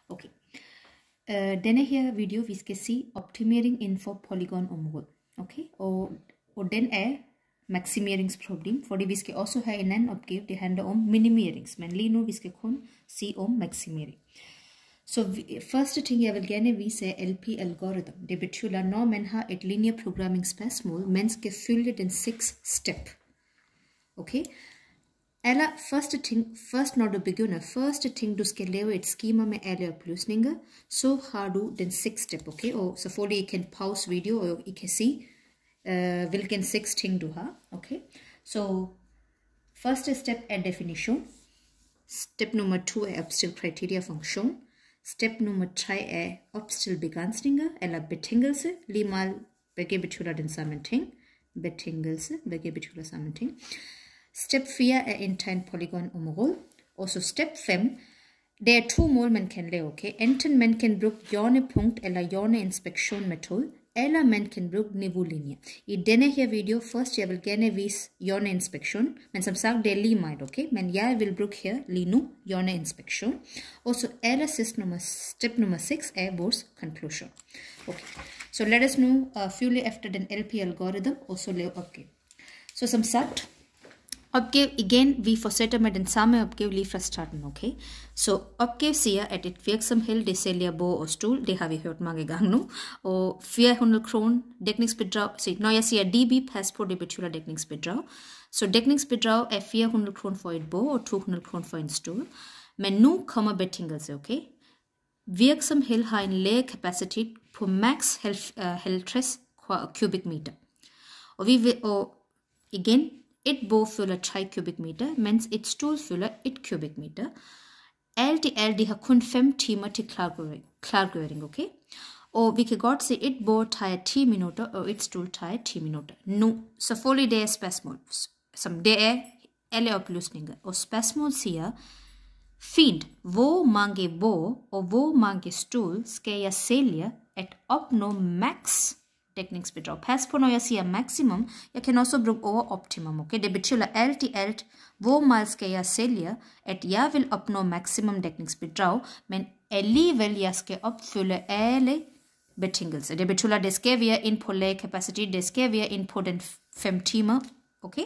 Okay. Denne her video vi skal se optimering inden for polygonområdet. Okay, og den maximeringsproblem, fordi vi skal også have en anden opgave, det handler om minimerings, men lige nu vi skal kun se om maximering. Så første ting jeg vil gerne vise er LP-algorithm. Det betyder, når man har et linear programming-spørgsmål, man skal følge den 6 step. Okay? Eller først når du begynder, første ting du skal lave et skema med alle oplysninger, så har du den 6 step, okay? Og selvfølgelig I kan pause video, og I kan se, hvilken 6 ting du har, okay? Så første step er definition. Step nummer 2 er opstil criteria funktion. Step nummer 3 er opstil begrænsninger eller betingelse. Lige meget begge betyder den samme ting. Betingelse, begge betyder samme ting. Step 4 er intern polygonområde. Og så step 5, det er 2 mål man kan lave, okay? Enten man kan bruge hjørnepunkt eller hjørneinspektion metode, eller man kan bruge niveaulinje. I denne her video først jeg vil gerne vise hjørneinspektion, men som sagt det er lige meget, okay? Men jeg vil bruge her lige nu hjørneinspektion. Og så allersidst step nummer 6 er vores conclusion. Okay, så lad os nu følge efter den LP-algorithm og så lave opgave. Så som sagt, opgave igen, vi fortsætter med den samme opgave lige fra starten, okay? Så opgave siger, at et virksomhed, det sælger bog og stol, det har vi hørt mange gange nu, og 400 kroner dækningsbidrag, så når jeg siger DB, pas på, det betyder dækningsbidrag. Så dækningsbidrag er 400 kroner for et bog og 200 kroner for en stol. Men nu kommer betingelse, okay? Virksomhed har en lærekapacitet på max 50 kubikmeter. Og igen, et bog fylder 3 kubikmeter, mens et stol fylder 1 kubikmeter. Alt i alt, de har kun 5 timer til klargøring, okay? Og vi kan godt se, et bog tager 10 minutter, og et stol tager 10 minutter. Nu, selvfølgelig det er spørgsmål, som det er alle oplysninger. Og spørgsmål siger, fint, hvor mange bog og hvor mange stol skal jeg sælge at opnå max dækningsbidrag. Pas på, når jeg siger maximum, jeg kan også bruge over optimum, okay? Det betyder alt i alt, hvor meget skal jeg sælge, at jeg vil opnå maximum dækningsbidrag, men alligevel jeg skal opfylde alle betingelser. Det betyder, at det skal være ind på lærekapacitet, det skal være ind på den 5 timer, okay?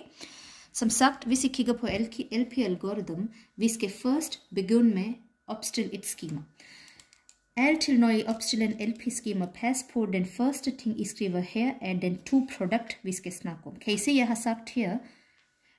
Som sagt, hvis I kigger på LP-algorithm, vi skal først begynde med at opstille et skema. Altid når I opstiller en LP-skema, pas på, den første ting I skriver her er den 2 produkt, vi skal snakke om. Kan I se, jeg har sagt her,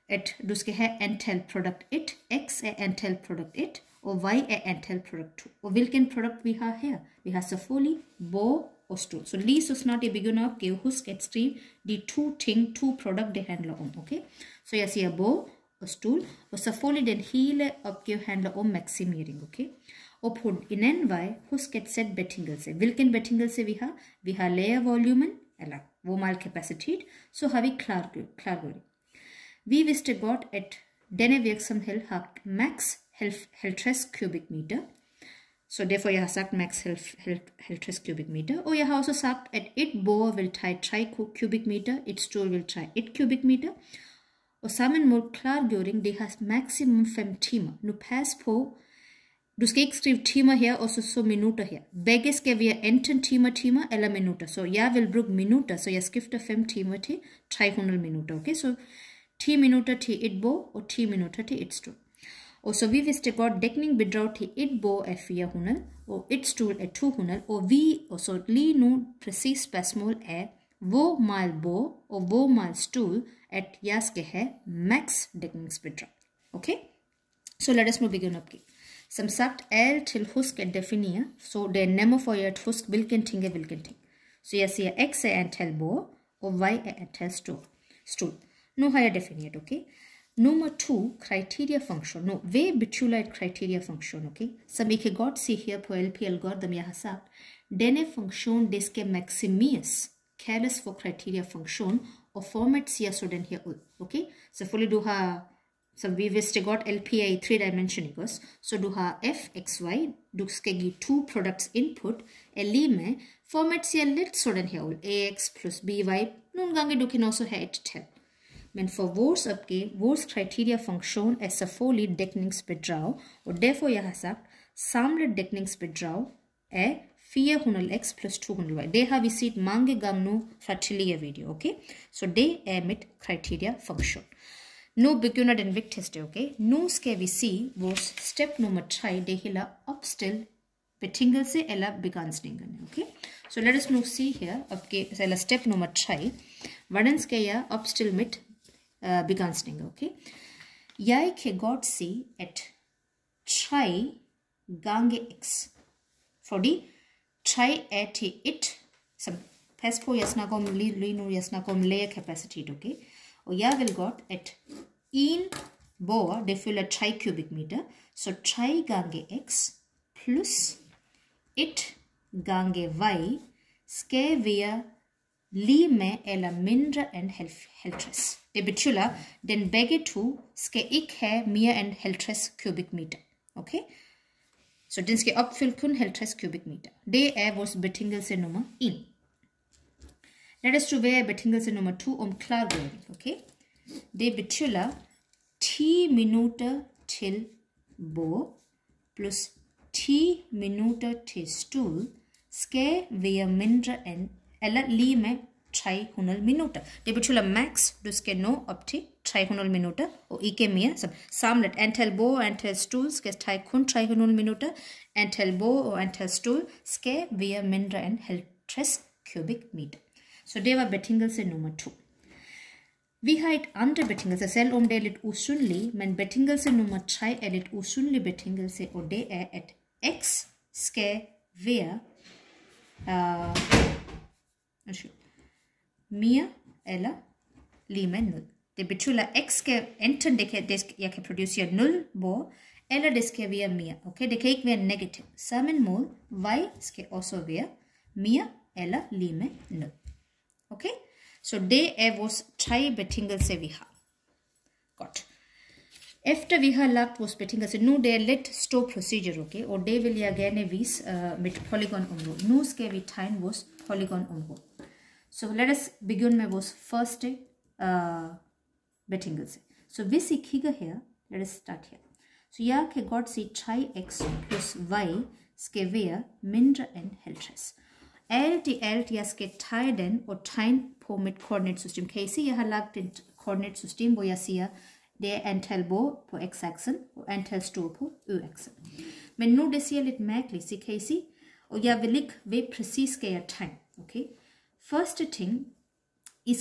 at du skal have antal produkt 1, x er antal produkt 1, og y er antal produkt 2. Og hvilken produkt vi har her? Vi har selvfølgelig bog og stol. Så lige så snart jeg begynder opgave, husk at skrive de 2 ting, 2 produkt, det handler om, okay? Så jeg siger bog og stol, og selvfølgelig den hele opgave handler om maksimering, okay? Og på en anden vej, husk at sætte betingelse. Hvilken betingelse vi har? Vi har lærervolumen, eller hvor meget kapacitet, så har vi klargøring. Vi vidste godt, at denne virksomhed har max 50 kubikmeter. Så derfor jeg har sagt max 50 kubikmeter. Og jeg har også sagt, at et bord vil tage 3 kubikmeter, et stol vil tage 1 kubikmeter. Og sammen med klargøring, det har maksimum 5 timer. Nu pas på, du skal ikke skrive timer her, og så minutter her. Begge skal være enten timer eller minutter. Så jeg vil bruge minutter, så jeg skifter 5 timer til 300 minutter. Okay, så 10 minutter til et bog, og 10 minutter til et stol. Og så vi vidste godt, dækningsbidrag til et bog er 400, og et stol er 200. Og så lige nu, præcis spørgsmål er, hvor meget bog og hvor meget stol, at jeg skal have max dækningsbidrag. Okay, så lad os nu begynde opgave. Som sagt, altid husk at definere, så det er nemmere for jer at huske, hvilken ting er hvilken ting. Så jeg siger, x er antal bord, og y er antal stol. Nu har jeg defineret, okay? Nummer 2, criteria funktion. Nu, hvad betyder et criteria funktion, okay? Som I kan godt se her på LP-algorithm, jeg har sagt, denne funktion, det skal maksimeres, kaldes for criteria funktion, og format ser sådan her ud, okay? Selvfølgelig du har, som vi vidste godt, LP er i 3 dimension, ikke også? Så du har f, x, y, du skal give 2 products input, er lige med, format ser lidt sådan her ud, ax plus by, nogle gange du kan også have et tal. Men for vores opgave, vores criteria funktion er selvfølgelig dækningsbidrag, og derfor jeg har sagt, samlet dekningsbidrag är 400x plus 200y. Det har vi sett många gånger från tidigare video, okej? Så det är mitt criteria function. Nu begynner den viktigaste, okej? Nu ska vi se vår step nummer 3, det hela uppställ betingelse eller begränsningen, okej? Så låt oss nu se här, eller step nummer 3. Hvordan ska jag uppställa mitt begränsning, okej? Jag kan godt se at 3 gånger x. Fordi 3 är till 1. Så pass på, jag snackar om jag snackar om lärkapacitet, okej? Och jag vill gott att en bår, det fyller 3 kubikmeter. Så 3 gånger x plus 1 gånger y ska vara lika eller mindre än 50. Det betyder den begge to ska ikke ha mer än 50 kubikmeter. Okej? Så den ska uppfylla kun 50 kubikmeter. Det är vår betingelse nummer 1. Låt oss studera betingelse nummer 2 om klargöring. Okej? Det betyder 10 minuter till bord plus 10 minuter till stol ska vara mindre än eller lige med 300 minuter. Det betyder max du ska nå upp till 300 minuter och inte mer. Så samlet antal bord och antal stol ska ta kun 300 minuter. Antal bord och antal stol ska vara mindre än 50 kubikmeter. Så det var betingelse nummer 2. Vi har ett andra betingelse, selv om det är lite usynlig, men betingelse nummer 3 är lite usynlig betingelse, och det är att x ska vara mer eller lige med 0. Det betyder att x ska enten jag kan producera 0 bord eller det ska vara mer. Okay? Det kan inte vara negativt. Samma mål, y ska också vara mer eller lige med 0. Okay? Så det är vår 3 betingelser vi har. Godt. Efter vi har lagt vår betingelser, nu det är lite stor procedure, okay? Och det vill jag gärna visa mitt polygonområde. Nu ska vi tegne vår polygonområde. Så lad os begynde med vår första betingelse. Så hvis I kigger her, lad os starte her. Så jeg kan godt se 3x plus y skal være mindre end 50. Alt i alt, jeg skal tage den og tegne på mit koordinatsystem. Kan I se, jeg har lagt et koordinatsystem, hvor jeg siger, det er antal bord på x-aksen og antal stol på y-aksen. Men nu det ser lidt mærkeligt, så kan I se, og jeg vil ikke ved præcis skal jeg tegne, okay? Første ting, I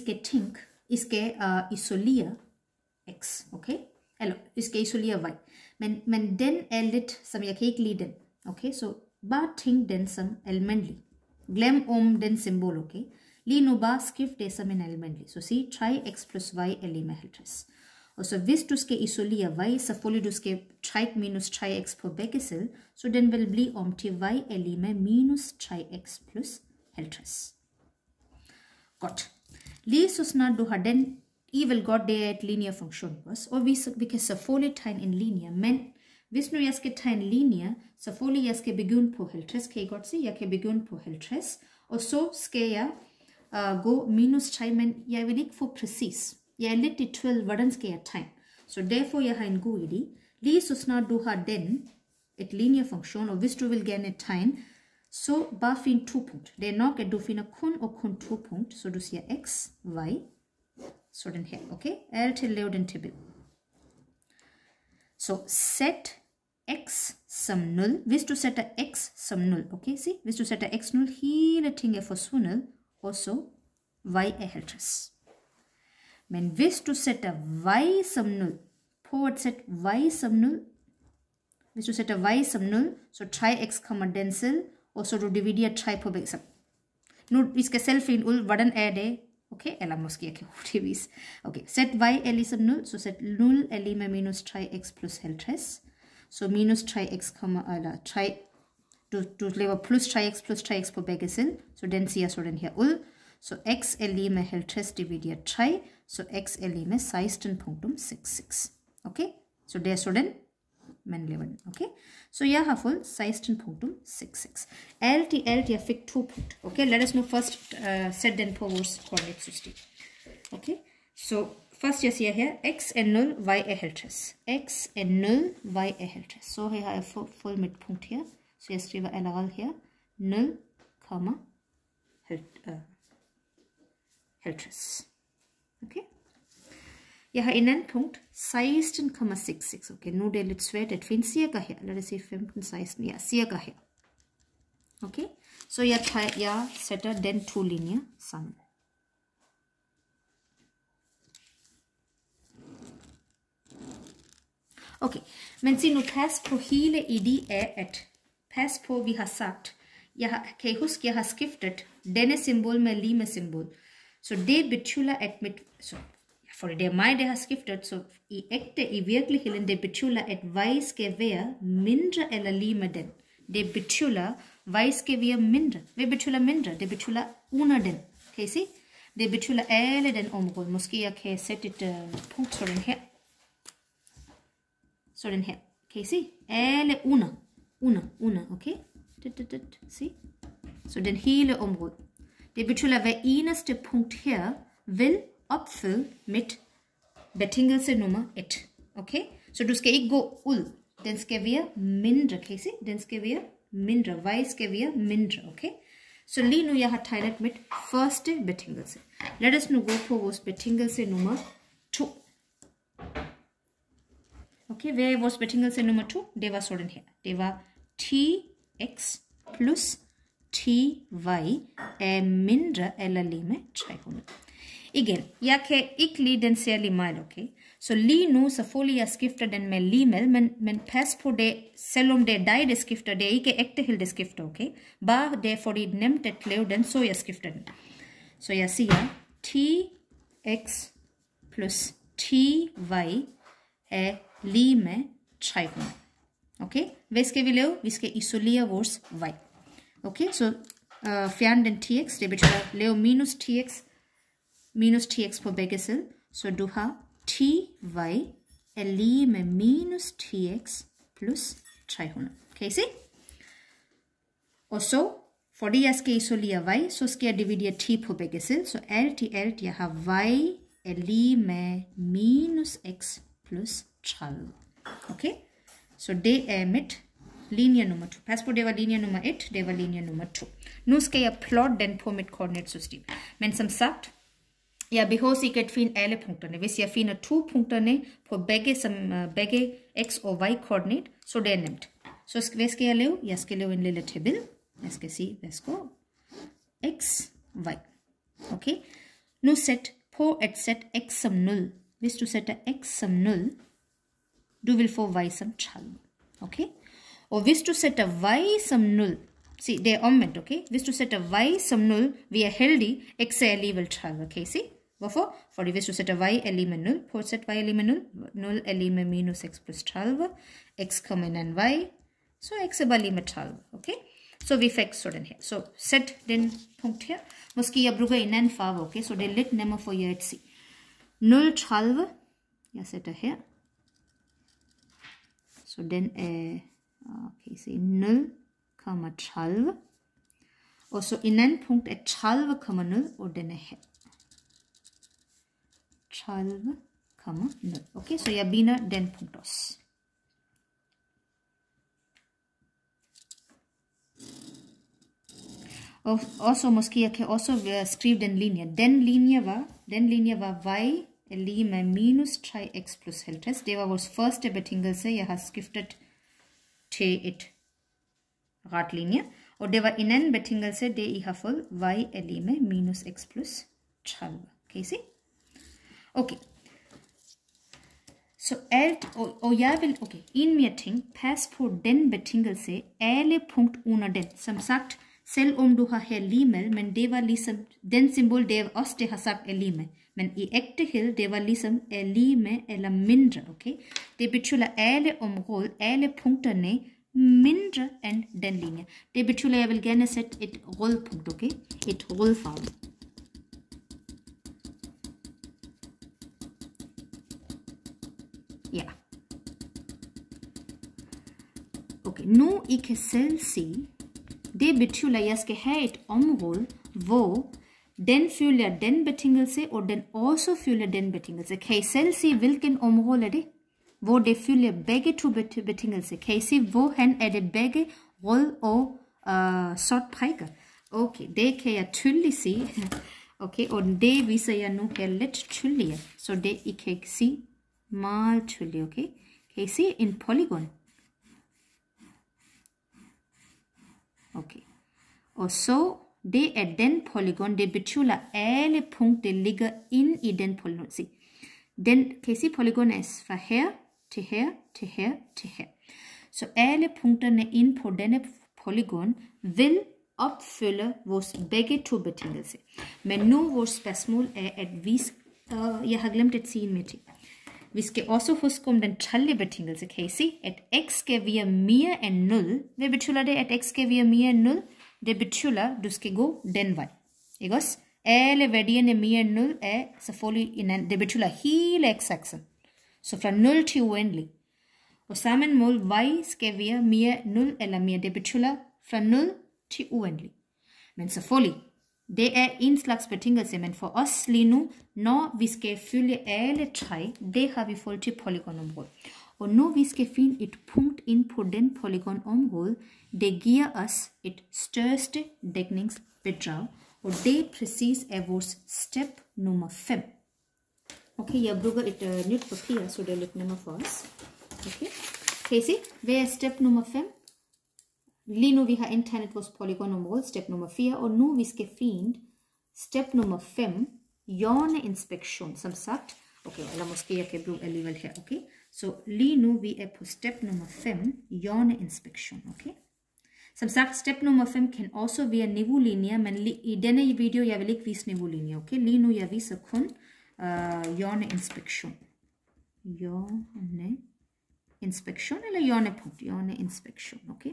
skal isolere x, okay? Eller, I skal isolere y. Men den er lidt, som jeg kan ikke lide den, okay? Så bare tænk den som almindelig. Glem om den symbol, okay? Lige nu bare skrift det som en almindelig. Så sig 3x plus y er lige med 50. Og så hvis du skal isolere y, selvfølgelig du skal trække minus 3x på begge sider, så den vil blive om til y er lige med minus 3x plus 50. Godt. Lige så snart du har den, I vil godt, det er et lineær funktion også. Og vi kan selvfølgelig tegne en linje, men hvis nu jeg skal tegne en linje, selvfølgelig jeg skal begynde på 50, kan I godt se? Jeg kan begynde på 50, og så skal jeg gå minus 3, men jeg vil ikke få præcis. Jeg er lidt i tvivl, hvordan skal jeg tegne? Så derfor jeg har en god idé. Lige så snart du har den, et lineær funktion, og hvis du vil gerne tegne, så bare find 2 punkt. Det er nok, at du finder kun 2 punkt, så du siger x, y, sådan her, okay? Altid lav den tabel. Så sæt x som 0. Hvis du sætter x som 0, okay, se? Hvis du sætter x 0, hele ting er forsvundet, og så y er 50. Men hvis du sætter y som 0, på at sætte y som 0, hvis du sætter y som 0, så 3x kommer den selv, og så du dividerer 3 på begge sider. Nu vi skal selv finde ud, hvordan er det, okay? Eller måske jeg kan hurtigt vise. Okay, sæt y er ligesom 0, så sæt 0 er lige med minus 3x plus 50. Så minus 3x kommer, eller 3, du laver plus 3x på begge sider, så den siger sådan her ud. Så x er lige med 50 divideret 3, så x er lige med 16.66. Okay, så det er sådan, man laver den, okay? Så jeg har fået 16.66. Alt i alt, jeg fik 2 punkt. Okay, lad os nu først sætte den på vores koordinatsystem. Okay, så først jeg siger her, x er 0, y er 50. X er 0, y er 50. Så her har jeg fået mit punkt her. Så jeg skriver allerede her 0,50. Okay. Jeg har en anden punkt, 16,66. Okay, nu er det lidt svært at finde cirka her. Lad os se 15, 16. Ja, cirka her. Okay, så jeg sætter den to linjer sammen. Okay, men se nu, pas på hele ideen er, at pas på, vi har sagt, kan I huske, jeg har skiftet denne symbol med lige med symbol. Så det betyder, at for det er mig, der har skiftet, så i virkeligheden, det betyder, at y skal være mindre eller lige med den. Det betyder, y skal være mindre. Hvad betyder mindre? Det betyder under den. Kan I se? Det betyder alle den område. Måske jeg kan sætte et punkt sådan her. Sådan her. Kan I se? Alle under, okay? Se? Så den hele område. Det betyder, at hver eneste punkt her vil opfylde mit betingelse nummer 1. Okay? Så du skal ikke gå ud. Den skal være mindre. Kan I se? Den skal være mindre. Y skal være mindre. Okay? Så lige nu jeg har tegnet mit første betingelse. Lad os nu gå på vores betingelse nummer 2. Okay, hvad er vores betingelse nummer 2? Det var sådan her. Det var tx plus ty er mindre eller lige med 300. Igen, jeg kan ikke lide den særlig meget, okay? Så lige nu, selvfølgelig jeg skifter den med lige med, men pas på det, selvom det er dig, der skifter, det er ikke ægte helt, der skifter, okay? Bare det er fordi det er nemt at lave den, så jeg skifter den. Så jeg siger, tx plus ty er lige med 300. Okay? Hvad skal vi lave? Vi skal isolere vores y. Okay? Så fjern den tx, det betyder lave minus tx på begge sider. Så du har ty er lige med minus tx plus 300. Kan I se? Og så, fordi jeg skal isolere y, så skal jeg dividere t på begge sider. Så alt i alt, jeg har y er lige med minus x plus 30. Okay? Så det er mit linje nummer 2. Pas på, det var linje nummer 1, det var linje nummer 2. Nu skal jeg plotte den på mit koordinatsystem. Men som sagt, jeg behøver ikke at finde alle punkterne. Hvis jeg finder 2 punkterne på begge x og y koordinat, så det er nemt. Så hvad skal jeg lave? Jeg skal lave en lille tabel. Jeg skal sige, værsgo, x, y. Okay? Nu sæt på at sætte x som 0. Hvis du sætter x som 0, du vil få y som 30. Okay? Og hvis du sætter y som 0, se, det er omvendt, okay? Hvis du sætter y som 0, vi er heldige, x er alligevel 30. Kan I se? Hvorfor? Fordi hvis du sætter y er lige med 0, på at sætte y er lige med 0, 0 er lige med minus x plus 30, x kommer en anden y, så x er bare lige med 30. Okay? Så vi fik sådan her. Så sæt den punkt her. Måske jeg bruger en anden farve, okay? Så det er lidt nemmere for jer at se. 0,30. Jeg sætter her. Så den er, okay, se 0,30. Og så en anden punkt er 30,0, og den er her. 30,0. Okay, så jeg binder den punkt også. Og også måske jeg kan også skrive den linje. Den linje var y er lige med minus 3x plus 50. Det var vores første betingelse. Jeg har skiftet til et ret linje. Og det var en anden betingelse, det I har fået. Y er lige med minus x plus 30. Kan I se? Okay. Så alt, og jeg vil, okay, en mere ting. Pas på den betingelse. Alle punkt under den. Som sagt, selvom du har her lige med, men det var ligesom, den symbol, det er også det har sagt er lige med. Men i ægtehed, det var ligesom er lige med eller mindre, okay? Det betyder alle områder, alle punkterne mindre end den linje. Det betyder, jeg vil gerne sætte et rød punkt, okay? Et rød farve. Ja. Okay, nu I kan selv se, det betyder, at jeg skal have et område, hvor den fylder den betingelse, og den også fylder den betingelse. Kan I selv se, hvilken område er det? Hvor det fylder begge to betingelser. Kan I se, hvor han er det begge rød og sort prikker? Okay, det kan jeg tydeligt se. Okay, og det viser jeg nu her lidt tydeligere. Så det I kan ikke se meget tydeligt, okay? Kan I se en polygon? Okay. Og så, det er den polygon, det betyder alle punkter ligger inde i den polygon. Se, den, kan I se polygon er fra her til her, til her, til her. Så alle punkterne inde på denne polygon vil opfylde vores begge to betingelser. Men nu vores spørgsmål er, at jeg har glemt at sige en mere ting. Vi skal også huske om den tredje betingelse. Kan I se, at x skal være mere end 0. Hvad betyder det, at x skal være mere end 0? Det betyder, at du skal gå den vej. Ikke også? Alle værdierne mere end 0 er selvfølgelig innan. Det betyder hele x-aksen. Så fra 0 til uendelig. Og sammen mål y skal være mere 0 eller mere. Det betyder fra 0 til uendelig. Men selvfølgelig, det er en slags betingelse, men for os lige nu, når vi skal følge alle tre, det har vi fået til polygonområdet. Og når vi skal finde et punkt ind på den polygonområde, det giver os et største dækningsbidrag, og det præcis er vores step nummer 5. Okay, jeg bruger et nyt papir, så det er lidt nemmere for os. Okay, kan I se, hvad er step nummer 5? Lige nu vi har indtegnet vores polygonområde, step nummer 4, og nu vi skal finde step nummer 5, hjørneinspektion, som sagt. Okay, eller måske jeg kan bruge alligevel her, okay? Så lige nu vi er på step nummer 5, hjørneinspektion, okay? Som sagt, step nummer 5 kan også være niveaulinjer, men i denne video jeg vil ikke vise niveaulinjer, okay? Lige nu jeg viser kun hjørneinspektion. Hjørneinspektion eller hjørnepunkt, hjørneinspektion, okay?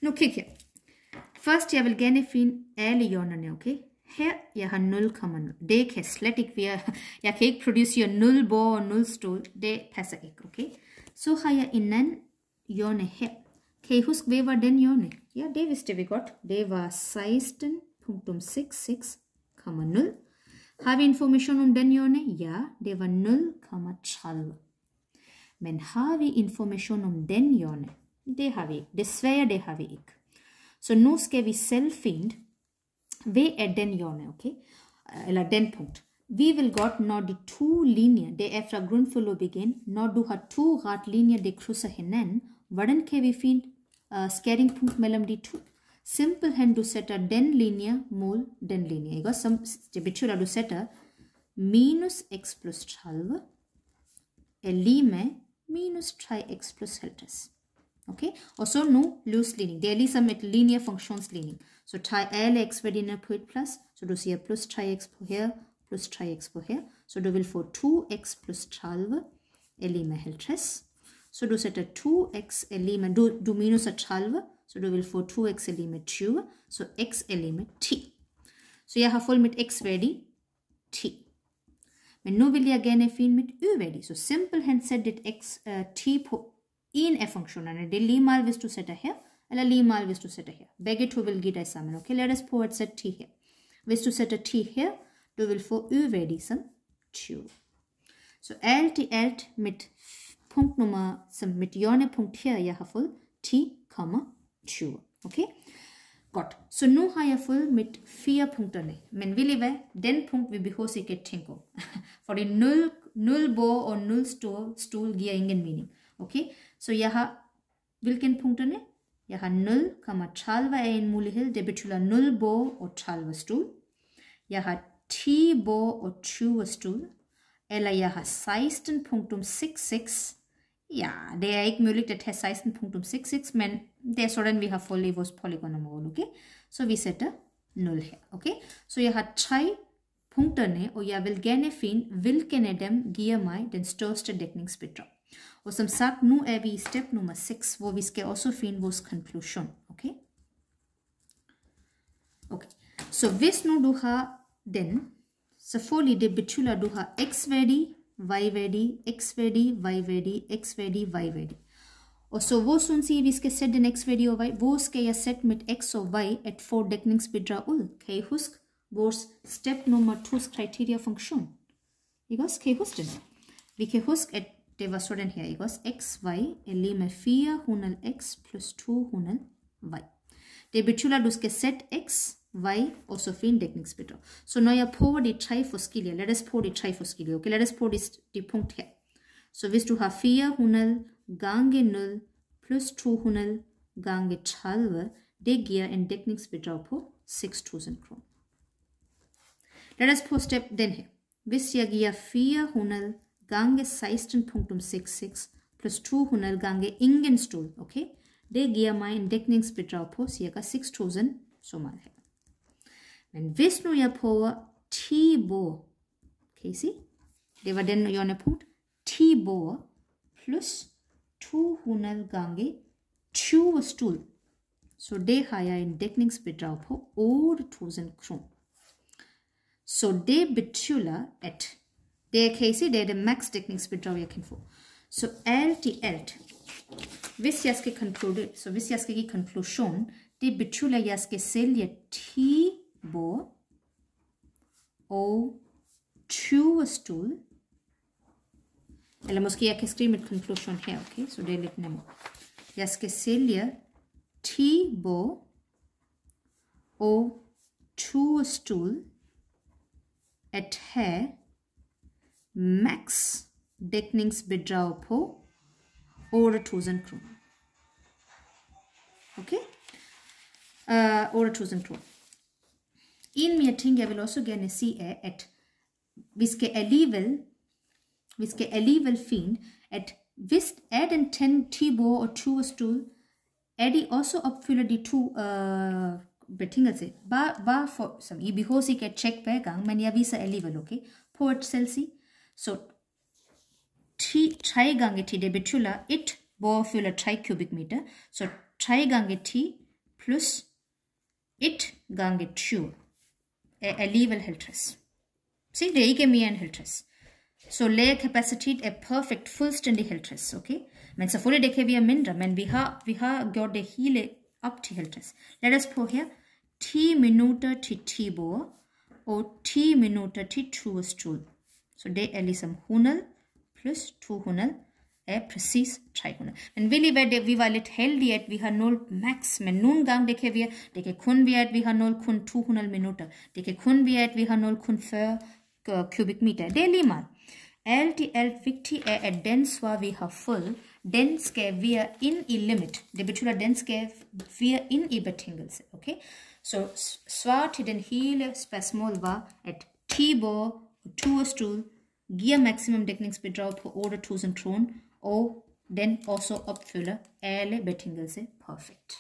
Nu kig her. Først jeg vil gerne finde alle hjørnerne, okay? Her jeg har 0,0. Det kan slet ikke være. Jeg kan ikke producere 0 bord og 0 stol. Det passer ikke, okay? Så har jeg en anden hjørne her. Kan I huske, hvad var den hjørne? Ja, det vidste vi godt. Det var 16.66,0. Har vi information om den hjørne? Ja, det var 0,30. Men har vi information om den hjørne? Det har vi ikke. Desværre det har vi ikke. Så nu skal vi selv finde, hvad er den hjørne, okay? Eller den punkt. Vi vil godt, når de to linjer, det er fra grundforløb igen, når du har to ret linjer, der krydser hinanden, hvordan kan vi finde skæringspunkt mellem de to? Simpelthen du sætter den linje mod den linje, ikke? Som, det betyder, at du sætter minus x plus 30 er lige med minus 3x plus 50. Okay, og så nu løsligning. Det er ligesom et linearfunktionsligning. Så tager alle x-værdierne på et plads. Så du siger plus 3x på her, plus 3x på her. Så du vil få 2x plus 30 er lige med 50. Så du sætter 2x er lige med, du minuser 30. Så du vil få 2x er lige med 20. Så x er lige med 10. Så jeg har fået mit x-værdi 10. Men nu vil jeg gerne finde mit y-værdi. Så simpelthen sæt et x 10 på en af funktionerne. Det er lige meget, hvis du sætter her, eller lige meget, hvis du sætter her. Begge to vil give dig sammen. Okay, lad os prøve at sætte 10 her. Hvis du sætter 10 her, du vil få y-værdi som 20. Så alt i alt, mit punkt nummer, som mit hjørnepunkt her, jeg har fået 10,20. Okay, godt. Så nu har jeg fået mit 4 punkterne. Men vil I hvad? Den punkt vi behøver ikke at tænke om. Fordi 0 bord og 0 stol giver ingen mening. Okay, så jeg har, hvilken punkterne? Jeg har 0,30 er en mulighed, det betyder 0 bord og 30 stol. Jeg har 10 bord og 20 stol. Eller jeg har 16.66. Ja, det er ikke muligt at have 16.66, men det er sådan, vi har fået i vores polygonområde, okay? Så vi sætter 0 her, okay? Så jeg har 3 punkterne, og jeg vil gerne finde, hvilken af dem giver mig den største dækningsbidrag. Og som sagt, nu er vi i step nummer 6, hvor vi skal også finde vores konklusion. Okay? Okay. Så hvis nu du har den, selvfølgelig det betyder, at du har x-værdi, y-værdi, x-værdi, y-værdi, x-værdi, y-værdi. Og så hvor synes I, vi skal sætte den x-værdi og y? Hvor skal jeg sætte mit x og y at få dækningsbidrag ud? Kan I huske? Vårt step nummer 2 kriteria funktion. Igås, kan huske den? Vi kan huske, at det var sådan her, igås? X, y er lige med 400x plus 200y. Det betyder, at du skal sætte x, y og så finde dækningsbidrag. Så når jeg prøver de 3 forskellige, lad os prøve de 3 forskellige, okay? Lad os prøve de punkt her. Så hvis du har 400 gange 0 plus 200 gange 30, det giver en dækningsbidrag på 6.000 kroner. Lad os prøve step den her. Hvis jeg giver 400 gange 16.66 plus 200 gange ingen stol, okay? Det giver mig en dækningsbidrag på cirka 6.000, så meget her. Men hvis nu jeg prøver 10 bord, kan I se? Det var den hjørnepunkt. 10 bord plus 200 gange 20 stol. Så det har jeg en dækningsbidrag på 8.000 kroner. Så det betyder, at det kan I se, det er det max dækningsbidrag, jeg kan få. Så alt i alt, hvis jeg skal konkludere, så hvis jeg skal give konklusion, det betyder, at jeg skal sælge 10 bord og 20 stol. Eller måske jeg kan skrive mit konklusion her, okay? Så det er lidt nemmere. Jeg skal sælge 10 bord og 20 stol at have max dækningsbidrag på 8.000 kroner. Okay? 8.000 kroner. En mere ting, jeg vil også gerne sige, er, at vi skal alligevel finde, at hvis er den 10 bord og 20 stol, er de også opfylder de 2 betingelser. Bare for, som I behøver ikke at tjekke hver gang, men jeg viser alligevel, okay? På et selvsig. Så 3 gange 10, det betyder 1 bord fylder 3 kubikmeter. Så 3 gange 10 plus 1 gange 20 er alligevel 50. Se, det er ikke mere end 50. Så lagerkapacitet er perfekt, fuldstændig 50, okay? Men selvfølgelig det kan være mindre, men vi har gjort det hele op til 50. Lad os på her. 10 minutter til 10 bord og 10 minutter til 20 stol. Så det er ligesom 100 plus 200 er præcis 300. Men vi var lidt heldige, at vi har 0 max, men nogle gange det kan kun være, at vi har 0 kun 200 minutter. Det kan kun være, at vi har 0 kun 40 kubikmeter. Det er lige meget. Alt i alt vigtigt er, at den svar, vi har fået, den skal være ind i limit. Det betyder, at den skal være ind i betingelse. Okay? Så svar til den hele spørgsmål var, at 10 bord og 20 stol giver maksimum dækningsbidrag på 8.000 kroner, og den også opfylder alle betingelser perfekt.